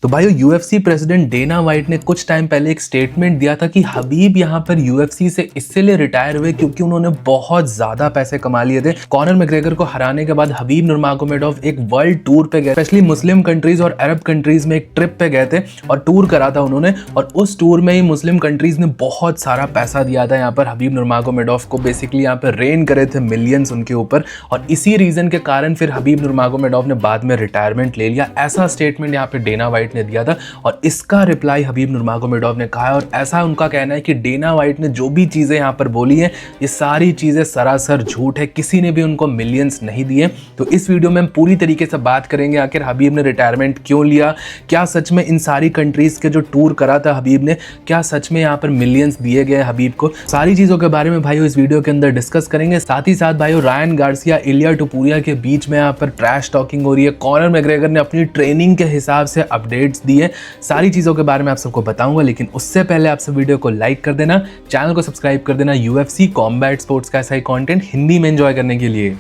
तो भाई UFC president Dana white ने कुछ टाइम पहले एक स्टेटमेंट दिया था कि हबीब यहाँ पर यूएफसी से इसलिए रिटायर हुए क्योंकि उन्होंने बहुत ज्यादा पैसे कमा लिए थे। कॉनर मैग्रेगर को हराने के बाद हबीब नुरमागोमेडोव एक वर्ल्ड टूर पे गए, स्पेशली मुस्लिम कंट्रीज और अरब कंट्रीज में एक ट्रिप पे गए थे और टूर करा था उन्होंने। और उस टूर में ही मुस्लिम कंट्रीज ने बहुत सारा पैसा दिया था यहाँ पर हबीब नुरमागोमेडोव को, बेसिकली यहाँ पर रेन करे थे मिलियंस उनके ऊपर। और इसी रीजन के कारण फिर हबीब नुरमागोमेडोव ने बाद में रिटायरमेंट ले लिया। ऐसा स्टेटमेंट यहाँ पे डेना वाइट ने दिया था और इसका रिप्लाई हबीब नुरमागोमेडोव ने कहा है। और ऐसा उनका कहना है कि डेना वाइट ने जो भी चीजें यहाँ पर बोली हैं ये सारी चीजें सरासर झूठ है, किसी ने भी उनको मिलियंस नहीं दिए। तो इस वीडियो में हम पूरी तरीके से बात करेंगे आखिर हबीब ने रिटायरमेंट क्यों लिया, क्या सच में इन सारी कंट्रीज के जो टूर करा था हबीब ने, क्या सच में यहाँ पर मिलियंस दिए गए हबीब को, सारी चीजों के बारे में भाइयों इस वीडियो के अंदर डिस्कस करेंगे। साथ ही साथ भाइयों रायन गार्सिया इलिया टुपुरिया के बीच में यहाँ पर ट्रैश टॉकिंग हो रही है। कॉनर मैग्रेगर ने अपनी ट्रेनिंग के हिसाब से अपडेट्स दिए, सारी चीजों के बारे में आप सबको बताऊंगा। लेकिन उससे पहले आप सब वीडियो को लाइक कर देना, चैनल को सब्सक्राइब कर देना यूएफसी कॉम्बैट स्पोर्ट्स का ऐसा ही कंटेंट हिंदी में एंजॉय करने के लिए।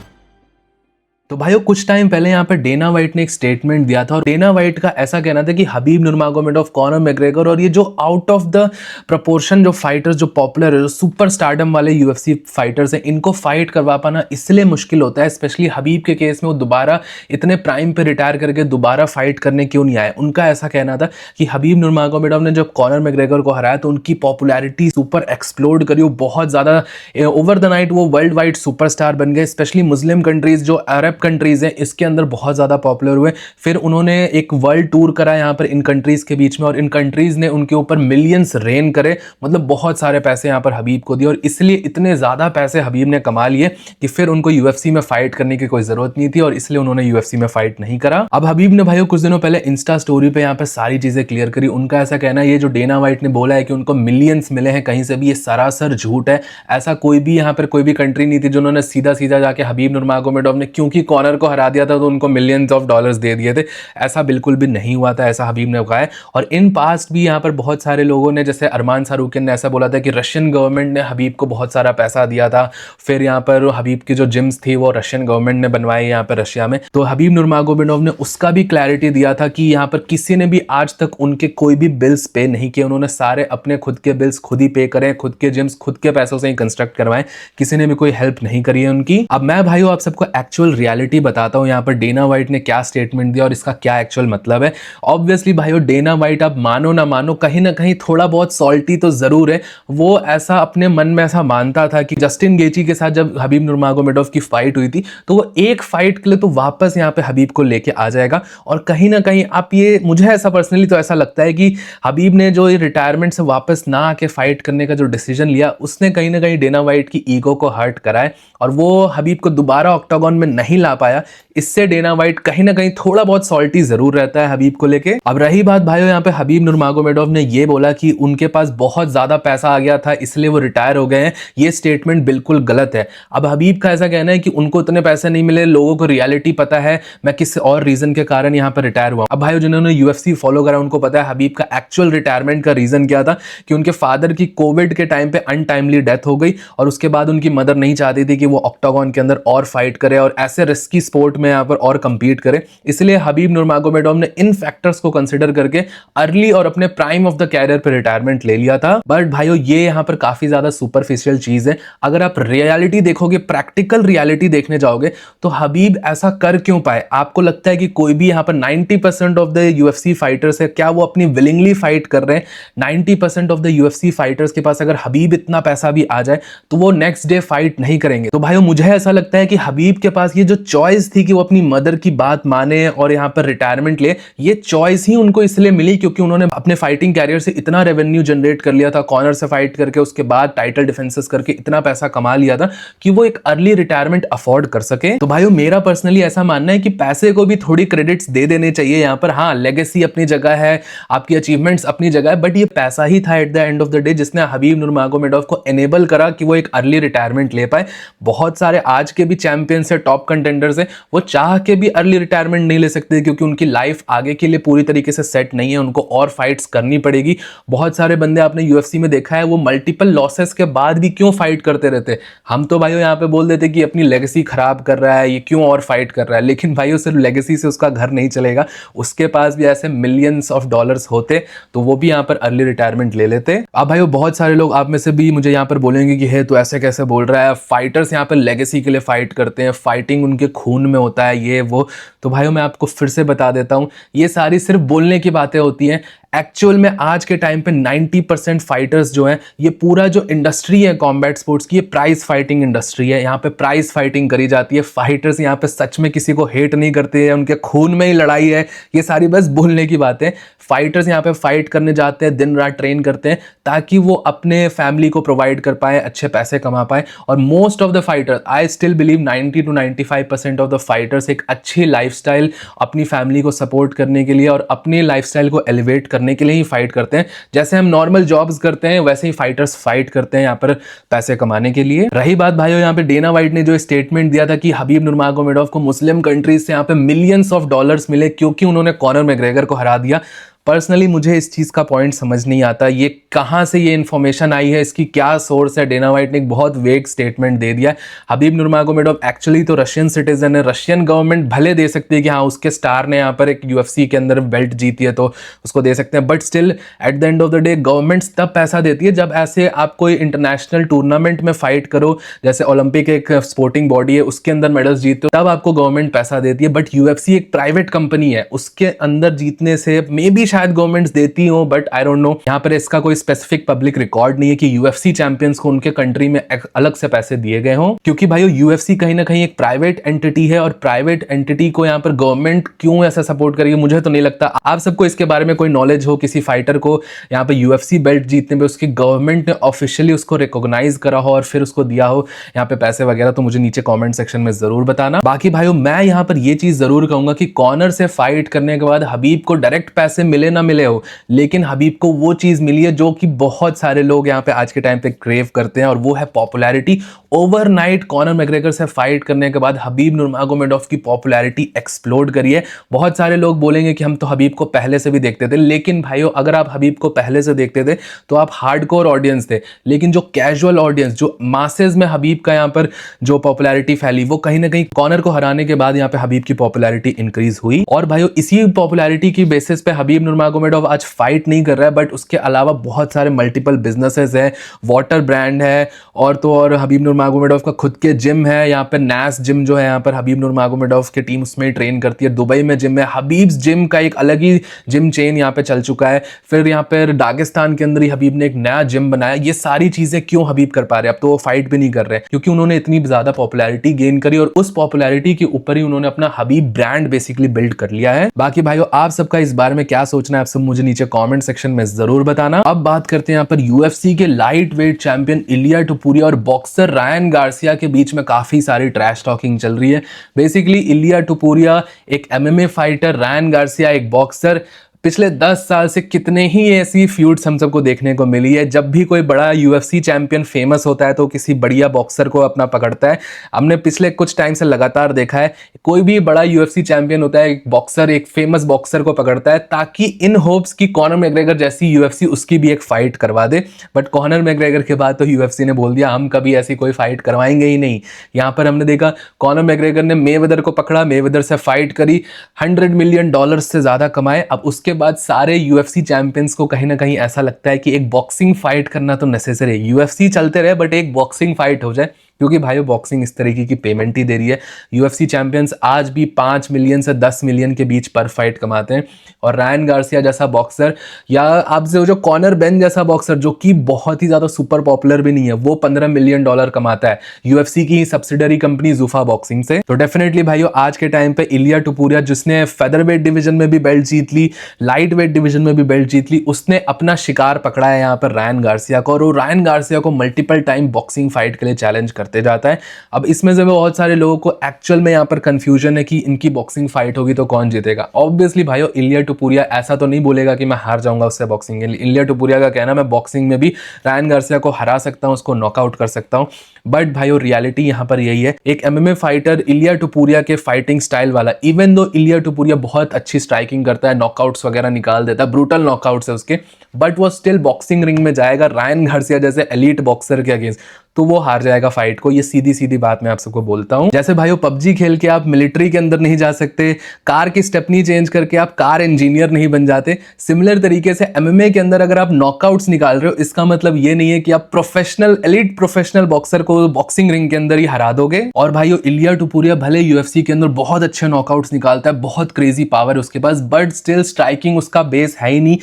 तो भाइयों कुछ टाइम पहले यहाँ पर डेना वाइट ने एक स्टेटमेंट दिया था और डेना वाइट का ऐसा कहना था कि हबीब नुरमागोमेडोव, कॉनर मैग्रेगर और ये जो आउट ऑफ द प्रोपोर्शन जो फाइटर्स जो पॉपुलर है, जो सुपर स्टारडम वाले यूएफसी फाइटर्स हैं, इनको फाइट करवा पाना इसलिए मुश्किल होता है। स्पेशली हबीब के केस में वो दोबारा इतने प्राइम पे रिटायर करके दोबारा फाइट करने क्यों नहीं आए। उनका ऐसा कहना था कि हबीब नुरमागोमेडोव ने जब कॉनर मैग्रेगर को हराया तो उनकी पॉपुलैरिटी सुपर एक्सप्लोड करी, वो बहुत ज्यादा ओवर द नाइट वो वर्ल्ड वाइड सुपरस्टार बन गए। स्पेशली मुस्लिम कंट्रीज जो अरब कंट्रीज हैं इसके अंदर बहुत ज्यादा पॉपुलर हुए। फिर उन्होंने एक वर्ल्ड टूर करा यहाँ पर इन कंट्रीज के बीच में और इन कंट्रीज ने उनके ऊपर मिलियंस रेन करे, मतलब बहुत सारे पैसे यहाँ पर हबीब को दिए। और इसलिए इतने ज्यादा पैसे हबीब ने कमा लिए कि फिर उनको यूएफसी में फाइट करने की कोई जरूरत नहीं थी और इसलिए उन्होंने यूएफसी में फाइट नहीं करा। अब हबीब ने भाइयों कुछ दिनों पहले इंस्टा स्टोरी पे यहाँ पे सारी चीजें क्लियर करी। उनका ऐसा कहना है ये जो डेना वाइट ने बोला है कि उनको मिलियंस मिले हैं कहीं से भी, ये सरासर झूठ है। ऐसा कोई भी यहाँ पर कोई भी कंट्री नहीं थी जिन्होंने सीधा सीधा जाके हबीब नुरमागोमेडोव ने क्योंकि कॉनर को हरा दिया था तो उनको मिलियंस ऑफ डॉलर्स दे दिए थे, ऐसा बिल्कुल भी नहीं हुआ था, ऐसा हबीब ने कहा है। और इन पास्ट भी यहाँ पर बहुत सारे लोगों ने, जैसे अरमान सारूकिन ने ऐसा बोला था कि रशियन गवर्नमेंट ने हबीब को बहुत सारा पैसा दिया था। फिर यहाँ पर हबीब की जो जिम्स थी वो रशियन गवर्नमेंट ने बनवाई यहाँ पर रशिया में। तो हबीब नुरमागोमेडोव ने उसका भी क्लैरिटी दिया था कि यहाँ पर किसी ने भी आज तक उनके कोई भी बिल्स पे नहीं किए, उन्होंने सारे अपने खुद के बिल्स खुद ही पे करें, खुद के जिम्स खुद के पैसों से ही कंस्ट्रक्ट करवाएं, किसी ने भी कोई हेल्प नहीं करी है उनकी। अब मैं भाइयों आप सबको एक्चुअल रियलिटी बताता हूँ यहाँ पर डेना वाइट ने क्या स्टेटमेंट दिया और इसका क्या एक्चुअल मतलब है। ऑब्वियसली भाइयों डेना वाइट आप मानो ना मानो कहीं ना कहीं थोड़ा बहुत सॉल्टी तो जरूर है। वो ऐसा अपने मन में ऐसा मानता था कि जस्टिन गेची के साथ जब हबीब नुरमागोमेडोव की फाइट हुई थी तो वो एक फाइट के लिए तो वापस यहाँ पे हबीब को लेके आ जाएगा। और कहीं ना कहीं आप ये, मुझे ऐसा पर्सनली तो ऐसा लगता है कि हबीब ने जो ये रिटायरमेंट से वापस ना आके फाइट करने का जो डिसीजन लिया उसने कहीं ना कहीं डेना वाइट की ईगो को हर्ट करा है और वो हबीब को दोबारा ऑक्टागन में नहीं ला पाया। इससे डेना वाइट कहीं ना कहीं थोड़ा बहुत सॉल्टी जरूर रहता है हबीब को लेके। अब रही बात भाइयों यहाँ पे हबीब नुरमागोमेडोव ने ये बोला कि उनके पास बहुत ज्यादा पैसा आ गया था इसलिए वो रिटायर हो गए हैं, ये स्टेटमेंट बिल्कुल गलत है। अब हबीब का ऐसा कहना है कि उनको इतने पैसे नहीं मिले, लोगों को रियलिटी पता है मैं किस और रीजन के कारण यहाँ पर रिटायर हुआ। अब भाइयों जिन्होंने यूएफसी फॉलो करा उनको पता है हबीब का एक्चुअल रिटायरमेंट का रीजन क्या था, कि उनके फादर की कोविड के टाइम पे अनटाइमली डेथ हो गई और उसके बाद उनकी मदर नहीं चाहती थी कि वो ऑक्टागन के अंदर और फाइट करे और ऐसे रिस्की स्पोर्ट में यहाँ पर और कंपीट करे। इसलिए हबीब नुरमागोमेडोव ने इन फैक्टर्स को कंसीडर करके अर्ली और अपने प्राइम ऑफ द कैरियर पे रिटायरमेंट ले लिया था। बट भाइयों ये यहाँ पर काफी ज्यादा सुपरफिशियल चीज है। अगर आप रियलिटी देखोगे, प्रैक्टिकल रियलिटी देखने जाओगे तो हबीब ऐसा कर क्यों पाए? आपको लगता है कि कोई भी यहाँ पर 90% ऑफ द यूएफसी फाइटर्स है, क्या वो अपनी विलिंगली फाइट कर रहे हैं? 90% ऑफ द यूएफसी फाइटर्स के पास अगर हबीब इतना पैसा भी आ जाए तो वो नेक्स्ट डे फाइट नहीं करेंगे। तो भाइयों मुझे ऐसा लगता है कि हबीब के पास ये जो चॉइस थी कि वो अपनी मदर की बात माने और यहाँ पर रिटायरमेंट ले, ये चॉइस ही उनको इसलिए मिली क्योंकि उन्होंने अपने फाइटिंग कैरियर से इतना रेवेन्यू जनरेट कर लिया था, कॉनर से फाइट करके उसके बाद टाइटल डिफेंसेस करके इतना पैसा कमा लिया था कि वो एक अर्ली रिटायरमेंट अफोर्ड कर सके। तो भाइयों मेरा पर्सनली ऐसा मानना है कि पैसे को भी थोड़ी क्रेडिट्स दे देने चाहिए यहाँ पर। हाँ, लेगेसी अपनी जगह है, आपकी अचीवमेंट्स अपनी जगह है, बट ये पैसा ही था at the end of the day जिसने हबीब नुरमागोमेडोव को एनेबल करा कि वो एक अर्ली रिटायरमेंट ले पाए। बहुत सारे आज के भी चैंपियंस है, टॉप कंटेंडर कंटेंडर्स हैं वो चाह के भी अर्ली रिटायरमेंट नहीं ले सकते, क्योंकि उनकी लाइफ आगे के लिए पूरी तरीके से सेट नहीं है, उनको और फाइट्स करनी पड़ेगी। बहुत सारे बंदे आपने यूएफसी में देखा है वो मल्टीपल लॉसेस के बाद भी क्यों फाइट करते रहते। हम तो भाइयों यहाँ पे बोल देते कि अपनी लेगेसी खराब कर रहा है, ये क्यों और फाइट कर रहा है, लेकिन भाइयों सिर्फ लेगेसी से उसका घर नहीं चलेगा, उसके पास भी ऐसे मिलियंस ऑफ डॉलर्स होते तो वो भी यहाँ पर अर्ली रिटायरमेंट ले लेते। अब भाइयों बहुत सारे लोग आप में से भी मुझे यहाँ पर बोलेंगे कि हे तो ऐसे कैसे बोल रहा है, फाइटर्स यहाँ पर लेगेसी के लिए फाइट करते हैं, फाइटिंग उनके खून में होता है ये वो। तो भाइयों मैं आपको फिर से बता देता हूँ, ये सारी सिर्फ बोलने की बातें होती हैं। एक्चुअल में आज के टाइम पे 90% फाइटर्स जो हैं, ये पूरा जो इंडस्ट्री है कॉम्बैट स्पोर्ट्स की, ये प्राइज फाइटिंग इंडस्ट्री है। यहाँ पे प्राइज फाइटिंग करी जाती है। फाइटर्स यहाँ पे सच में किसी को हेट नहीं करते हैं, उनके खून में ही लड़ाई है, ये सारी बस बोलने की बातें। फाइटर्स यहाँ पे फाइट करने जाते हैं, दिन रात ट्रेन करते हैं ताकि वो अपने फैमिली को प्रोवाइड कर पाए, अच्छे पैसे कमा पाए। और most of the fighters, I still believe 90 to 95% of the fighters एक अच्छी लाइफस्टाइल अपनी फैमिली को सपोर्ट करने के लिए और अपनी लाइफस्टाइल को एलिवेट करने के लिए ही फाइट करते हैं। जैसे हम नॉर्मल जॉब्स करते हैं वैसे ही फाइटर्स फाइट करते हैं यहाँ पर पैसे कमाने के लिए। रही बात भाइयों यहाँ पे डेना वाइट ने जो स्टेटमेंट दिया था कि हबीब नुरमागोमेडोव को मुस्लिम कंट्रीज से यहाँ पे मिलियंस ऑफ डॉलर्स मिले क्योंकि उन्होंने कॉनर मैग्रेगर को हरा दिया। पर्सनली मुझे इस चीज़ का पॉइंट समझ नहीं आता, ये कहाँ से ये इन्फॉर्मेशन आई है, इसकी क्या सोर्स है। डेना वाइट ने एक बहुत वेग स्टेटमेंट दे दिया। हबीब नुरमागोमेडोव एक्चुअली तो रशियन सिटीजन है, रशियन गवर्नमेंट भले दे सकती है कि हाँ उसके स्टार ने यहाँ पर एक यूएफसी के अंदर बेल्ट जीती है तो उसको दे सकते हैं, but still at the end of the day governments तब पैसा देती है जब ऐसे आप कोई इंटरनेशनल टूर्नामेंट में फाइट करो, जैसे ओलंपिक एक स्पोर्टिंग बॉडी है उसके अंदर मेडल्स जीतते हो, तब आपको गवर्नमेंट पैसा देती है। बट यूएफसी एक प्राइवेट कंपनी है, उसके अंदर जीतने से मे बी शायद गवर्नमेंट्स देती हो, बट आई डोंट नो। यहाँ पर इसका कोई स्पेसिफिक पब्लिक रिकॉर्ड नहीं है कि यूएफसी चैंपियंस को उनके कंट्री में अलग से पैसे दिए गए हों, क्योंकि भाइयों यूएफसी कहीं ना कहीं एक प्राइवेट एंटिटी है और प्राइवेट एंटिटी को यहाँ पर गवर्नमेंट क्यों ऐसा सपोर्ट करेगी मुझे तो नहीं लगता। आप सबको इसके बारे में कोई नॉलेज हो, किसी फाइटर को यहाँ पे यूएफसी बेल्ट जीतने पे उसकी गवर्नमेंट ने ऑफिशियली उसको रिकॉग्नाइज करा हो और फिर उसको दिया हो यहाँ पे पैसे वगैरह, तो मुझे नीचे कमेंट सेक्शन में जरूर बताना। बाकी भाइयों मैं यहाँ पर ये चीज जरूर कहूंगा कि कॉनर से फाइट करने के बाद हबीब को डायरेक्ट पैसे मिले ना मिले हो, लेकिन हबीब को वो चीज मिली है जो कि बहुत सारे लोग यहाँ पे आज के टाइम पे क्रेव करते हैं, और वो है पॉपुलैरिटी। ओवरनाइट कॉनर मैग्रेगर से फाइट करने के बाद हबीब नुरमागोमेडोव की पॉपुलैरिटी एक्सप्लोड करी है। बहुत सारे लोग बोलेंगे कि हम तो हबीब को पहले से भी देखते थे, लेकिन भाइयों अगर आप हबीब को पहले से देखते थे तो आप हार्डकोर ऑडियंस थे, लेकिन जो कैजुअल ऑडियंस, जो मासेस में हबीब का यहाँ पर जो पॉपुलैरिटी फैली, वो कहीं ना कहीं कॉनर को हराने के बाद यहाँ पे हबीब की पॉपुलैरिटी इंक्रीज हुई। और भाइयों इसी पॉपुलैरिटी की बेसिस पे हबीब नुरमागोमेडोव आज फाइट नहीं कर रहा है, बट उसके अलावा बहुत सारे मल्टीपल बिजनेसेस है, वाटर ब्रांड है, और तो और हबीब नुरमागोमेडोव का खुद के जिम है। यहाँ पे नैस जिम जो है यहाँ पर हबीब नुरमागोमेडोव की टीम उसमें ट्रेन करती है। दुबई में जिम है, हबीब्स जिम का एक अलग ही जिम चेन यहाँ पे चल चुका है। फिर यहाँ पर दागिस्तान के अंदर ही हबीब ने एक नया जिम बनाया। ये सारी चीजें क्यों हबीब कर पा रहे हैं? अब तो वो फाइट भी नहीं कर रहे क्योंकि उन्होंने इतनी ज्यादा पॉपुलैरिटी गेन करी और उस पॉपुलैरिटी के ऊपर ही उन्होंने अपना हबीब ब्रांड बेसिकली बिल्ड कर लिया है। बाकी भाइयों आप सबका इस बारे में क्या सोचना है आप सब मुझे नीचे कमेंट सेक्शन में जरूर बताना। अब बात करते हैं यहाँ पर यूएफसी के लाइट वेट चैंपियन इलिया टुपुरिया और बॉक्सर रायन गार्सिया के बीच में काफी सारी ट्रैश टॉकिंग चल रही है। बेसिकली इलिया टुपुरिया एक एमएमए फाइटर, रायन गार्सिया एक बॉक्सर। पिछले 10 साल से कितने ही ऐसी फ्यूड्स हम सबको देखने को मिली है। जब भी कोई बड़ा यूएफसी चैंपियन फेमस होता है तो किसी बढ़िया बॉक्सर को अपना पकड़ता है। हमने पिछले कुछ टाइम से लगातार देखा है, कोई भी बड़ा यूएफसी चैंपियन होता है, एक बॉक्सर एक फेमस बॉक्सर को पकड़ता है ताकि इन होप्स की कॉनर मैग्रेगर जैसी यूएफसी उसकी भी एक फाइट करवा दे। बट कॉनर मैग्रेगर के बाद तो यूएफसी ने बोल दिया हम कभी ऐसी कोई फाइट करवाएंगे ही नहीं। यहाँ पर हमने देखा कॉनर मैग्रेगर ने मेवेदर को पकड़ा, मेवेदर से फाइट करी, $100 मिलियन से ज्यादा कमाए। अब उसके बाद सारे यूएफसी चैंपियंस को कहीं ना कहीं ऐसा लगता है कि एक बॉक्सिंग फाइट करना तो नेसेसरी है। यूएफसी चलते रहे बट एक बॉक्सिंग फाइट हो जाए, क्योंकि भाइयों बॉक्सिंग इस तरीके की पेमेंट ही दे रही है। यूएफसी चैंपियंस आज भी 5 मिलियन से 10 मिलियन के बीच पर फाइट कमाते हैं, और रायन गार्सिया जैसा बॉक्सर या आप जो कॉनर बेन जैसा बॉक्सर जो कि बहुत ही ज्यादा सुपर पॉपुलर भी नहीं है, वो $15 मिलियन कमाता है यूएफसी की सब्सिडरी कंपनी जूफा बॉक्सिंग से। तो डेफिनेटली भाइयों आज के टाइम पे इलिया टुपुरिया जिसने फेदरवेट डिवीजन में भी बेल्ट जीत ली, लाइट वेट डिवीजन में भी बेल्ट जीत ली, उसने अपना शिकार पकड़ा है यहाँ पर रायन गार्सिया को, और वो रायन गार्सिया को मल्टीपल टाइम बॉक्सिंग फाइट के लिए चैलेंज करते जाता है। अब इसमें से बहुत सारे लोगों को एक्चुअल में यहाँ पर कंफ्यूजन है कि इनकी बॉक्सिंग फाइट होगी तो कौन जीतेगा। ऑब्वियसली भाइयों इलिया टुपुरिया ऐसा तो नहीं बोलेगा कि मैं हार जाऊंगा उससे बॉक्सिंग के लिए। इलिया टुपुरिया का कहना मैं बॉक्सिंग में भी रायन गार्सिया को हरा सकता हूं, उसको नॉकआउट कर सकता हूं। बट भाई रियलिटी यहाँ पर यही है, एक एमएमए फाइटर इलिया टुपुरिया के फाइटिंग स्टाइल वाला, इवन दो इलिया टुपुरिया बहुत अच्छी स्ट्राइकिंग करता है, नॉकआउट्स वगैरह निकाल देता है, ब्रूटल नॉकआउट्स है उसके, बट वो स्टिल बॉक्सिंग रिंग में जाएगा रायन गार्सिया जैसे एलीट बॉक्सर के अगेंस्ट, तो वो हार जाएगा फाइट को। ये सीधी सीधी बात मैं आप सबको बोलता हूं। जैसे भाइयों पबजी खेल के आप मिलिट्री के अंदर नहीं जा सकते, कार की स्टेपनी चेंज करके आप कार इंजीनियर नहीं बन जाते, सिमिलर तरीके से एमएमए के अंदर अगर आप नॉकआउट्स निकाल रहे हो, इसका मतलब ये नहीं है कि आप प्रोफेशनल एलीट प्रोफेशनल बॉक्सर को बॉक्सिंग रिंग के अंदर ही हरा दोगे। और भाइयों इलिया टुपुरिया भले यूएफसी के अंदर बहुत अच्छे नॉकआउट्स निकालता है, बहुत क्रेजी पावर है उसके पास, बट स्टिल स्ट्राइकिंग उसका बेस है ही नहीं।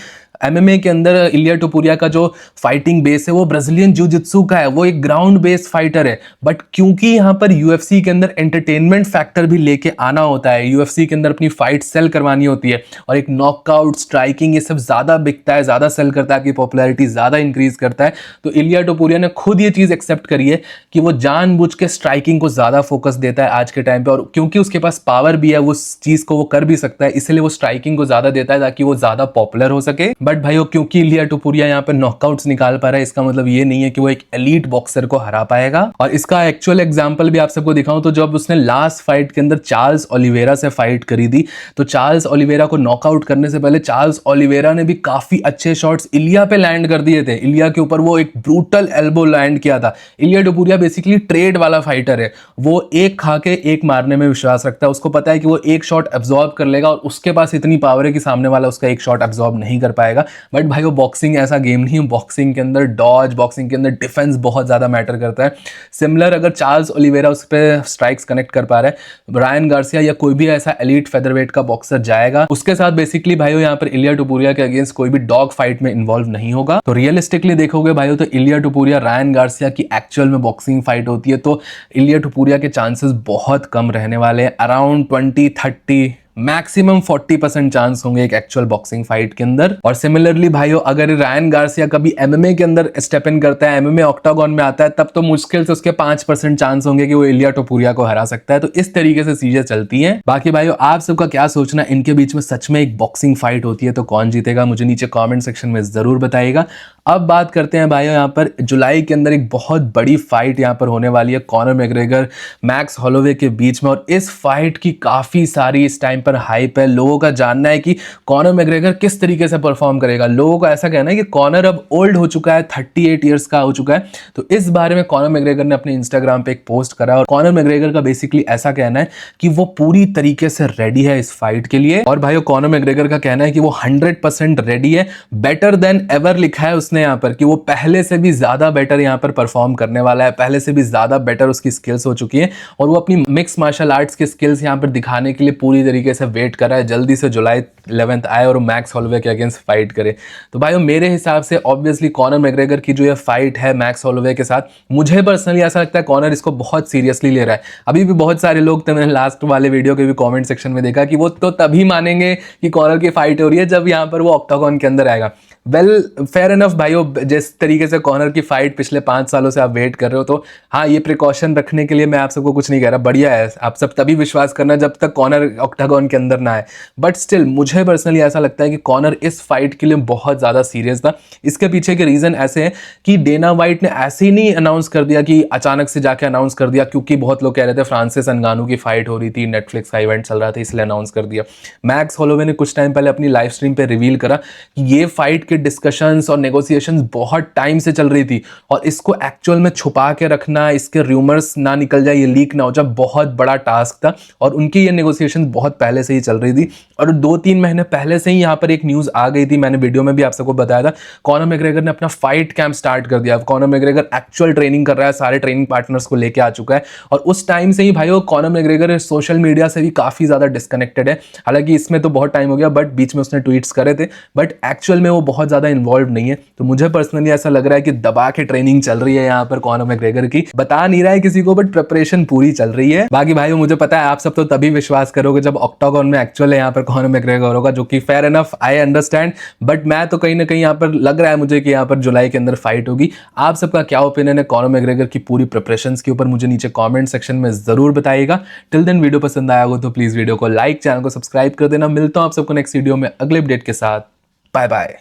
एमएमए के अंदर इलिया टुपुरिया का जो फाइटिंग बेस है वो ब्राजीलियन जिu-जित्सु का है, वो एक ग्राउंड बेस्ड फाइटर है। बट क्योंकि यहाँ पर यूएफसी के अंदर एंटरटेनमेंट फैक्टर भी लेके आना होता है, यूएफसी के अंदर अपनी फाइट सेल करवानी होती है, और एक नॉकआउट स्ट्राइकिंग ये सब ज्यादा बिकता है, ज्यादा सेल करता है, आपकी पॉपुलैरिटी ज्यादा इंक्रीज करता है। तो इलिया टुपुरिया ने खुद ये चीज एक्सेप्ट करी है कि वो जानबूझ के स्ट्राइकिंग को ज्यादा फोकस देता है आज के टाइम पे, और क्योंकि उसके पास पावर भी है, वो चीज को वो कर भी सकता है, इसलिए वो स्ट्राइकिंग को ज्यादा देता है ताकि वो ज्यादा पॉपुलर हो सके। बट भाइयों क्योंकि इलिया टुपुरिया यहाँ पे नॉकआउट्स निकाल पा रहा है, इसका मतलब ये नहीं है कि वो एक एलीट बॉक्सर को हरा पाएगा। और इसका एक्चुअल एग्जांपल भी आप सबको दिखाऊं तो जब उसने लास्ट फाइट के अंदर चार्ल्स ओलिवेरा से फाइट करी थी, तो चार्ल्स ओलिवेरा को नॉकआउट करने से पहले चार्ल्स ओलिवेरा ने भी काफी अच्छे शॉट्स इलिया पे लैंड कर दिए थे, इलिया के ऊपर वो एक ब्रूटल एल्बो लैंड किया था। इलिया टुपुरिया बेसिकली ट्रेड वाला फाइटर है, वो एक खा के एक मारने में विश्वास रखता है, उसको पता है कि वो एक शॉट एब्जॉर्ब कर लेगा, और उसके पास इतनी पावर है कि सामने वाला उसका एक शॉट एब्जॉर्ब नहीं कर पाएगा। बट भाई वो बॉक्सिंग ऐसा गेम नहीं है, बॉक्सिंग के अंदर डॉज, बॉक्सिंग के अंदर डिफेंस बहुत ज्यादा मैटर करता है। सिमिलर अगर चार्ल्स ओलिवेरा उस पर स्ट्राइक्स कनेक्ट कर पा रहा है, रायन गार्सिया या कोई भी ऐसा एलीट फेदरवेट का बॉक्सर जाएगा उसके साथ, बेसिकली भाइयों यहाँ पर इलिया टुपुरिया के अगेंस्ट कोई भी डॉग फाइट में इन्वॉल्व नहीं होगा। तो रियलिस्टिकली देखोगे भाइयों तो इलिया टुपुरिया रायन गार्सिया की एक्चुअल में बॉक्सिंग फाइट होती है तो इलिया टुपुरिया के चांसेस बहुत कम रहने वाले हैं, अराउंड 20-30 मैक्सिमम 40% चांस होंगे एक एक्चुअल बॉक्सिंग फाइट के अंदर। और सिमिलरली भाइयों अगर रायन गार्सिया कभी एमएमए के अंदर स्टेप इन करता है, एमएमए ऑक्टागन में आता है, तब तो मुश्किल से उसके 5% चांस होंगे कि वो इलिया टुपुरिया को हरा सकता है। तो इस तरीके से चीजें चलती हैं। बाकी भाइयों आप सबका क्या सोचना, इनके बीच में सच में एक बॉक्सिंग फाइट होती है तो कौन जीतेगा, मुझे नीचे कॉमेंट सेक्शन में जरूर बताइएगा। अब बात करते हैं भाइयों यहाँ पर जुलाई के अंदर एक बहुत बड़ी फाइट यहाँ पर होने वाली है कॉनर मैग्रेगर मैक्स हॉलोवे के बीच में, और इस फाइट की काफी सारी इस टाइम पर हाइप है। लोगों का जानना है कि कॉनर मैग्रेगर किस तरीके से परफॉर्म करेगा। लोगों का ऐसा कहना है कि कॉनर अब ओल्ड हो चुका है, 38 ईयर्स का हो चुका है। तो इस बारे में कॉनर मैग्रेगर ने अपने इंस्टाग्राम पे एक पोस्ट करा, और कॉनर मैग्रेगर का बेसिकली ऐसा कहना है कि वो पूरी तरीके से रेडी है इस फाइट के लिए। और भाइयों कॉनर मैग्रेगर का कहना है कि वो 100% रेडी है, बेटर देन एवर लिखा है उसने यहाँ पर कि वो पहले से भी ज्यादा बेटर यहाँ पर परफॉर्म करने वाला है, पहले से भी ज्यादा बेटर उसकी स्किल्स हो चुकी हैं, और वो अपनी मिक्स मार्शल आर्ट्स की स्किल्स यहाँ पर दिखाने के लिए पूरी तरीके से वेट कर रहा है जल्दी से जुलाई 11 आए और मैक्स हॉलोवे के अगेंस्ट फाइट करे। तो भाइयों मेरे हिसाब से ऑब्वियसली कॉनर मैग्रेगर की जो ये फाइट है मैक्स हॉलोवे के साथ, मुझे पर्सनली ऐसा लगता है कॉनर इसको बहुत सीरियसली ले रहा है। अभी भी बहुत सारे लोग थे, मैंने लास्ट वाले वीडियो के भी कमेंट सेक्शन में देखा कि वो तो तभी मानेंगे कि कॉनर की फाइट हो रही है जब यहाँ पर वो ऑक्टागन के अंदर आएगा। वेल फेयर इनफ भाइयों, जिस तरीके से कॉनर की फाइट पिछले 5 सालों से आप वेट कर रहे हो, तो हाँ ये प्रिकॉशन रखने के लिए मैं आप सबको कुछ नहीं कह रहा, बढ़िया है, आप सब तभी विश्वास करना जब तक कॉनर ऑक्टागन के अंदर ना आए। बट स्टिल मुझे पर्सनली ऐसा लगता है कि कॉनर इस फाइट के लिए बहुत ज्यादा सीरियस था। इसके पीछे के रीजन ऐसे हैं कि डेना वाइट ने ऐसे ही नहीं अनाउंस कर दिया कि अचानक से जाके अनाउंस कर दिया, क्योंकि बहुत लोग कह रहे थे फ्रांसिस अंगानू की फाइट हो रही थी, नेटफ्लिक्स का इवेंट चल रहा था इसलिए अनाउंस कर दिया। मैक्स हॉलोवे ने कुछ टाइम पहले अपनी लाइव स्ट्रीम पे रिवील करा कि ये फाइट के डिस्कशंस और नेगोशिएशंस बहुत टाइम से चल रही थी, और इसको एक्चुअल में छुपा के रखना, इसके रूमर्स ना निकल जाए, ये लीक ना हो जाए, बहुत बड़ा टास्क था। और उनकी ये नेगोशिएशन बहुत पहले से ही चल रही थी, और 2-3 महीने पहले से ही यहाँ पर एक न्यूज आ गई थी, मैंने वीडियो में भी आप सबको बताया था। कॉनर मैग्रेगर ने अपना फाइट कैंप स्टार्ट कर दिया, कॉनर मैग्रेगर एक्चुअल ट्रेनिंग कर रहा है, सारे ट्रेनिंग पार्टनर्स को लेके आ चुका है, और उस टाइम से ही भाइयों कॉनर मैग्रेगर सोशल मीडिया से भी काफी ज्यादा डिस्कनेक्टेड है। हालांकि इसमें तो बहुत टाइम हो गया, बट बीच में उसने ट्वीट्स करे थे, बट एक्चुअल में वो बहुत ज्यादा इन्वॉल्व नहीं है। तो मुझे पर्सनली ऐसा लग रहा है कि दबा के ट्रेनिंग चल रही है यहाँ पर कॉनर मैग्रेगर की, बता नहीं रहा है किसी को, बट प्रिपरेशन पूरी चल रही है। बाकी भाइयों मुझे पता है आप सब तो तभी विश्वास करोगे जब ऑक्टागन में एक्चुअल यहाँ पर कॉनर मैग्रेगर होगा, जो कि fair enough, I understand, but मैं तो कहीं ना कहीं यहाँ पर लग रहा है मुझे कि यहाँ पर जुलाई के अंदर फाइट होगी। आप सबका क्या ओपिनियन है कॉनर मैग्रेगर की पूरी प्रिपरेशंस के ऊपर, मुझे नीचे कमेंट सेक्शन में जरूर बताइएगा। टिल देन वीडियो पसंद आया हो तो प्लीज वीडियो को लाइक, चैनल को सब्सक्राइब कर देना। मिलता हूं आप सबको नेक्स्ट वीडियो में अगले अपडेट के साथ। Bye bye.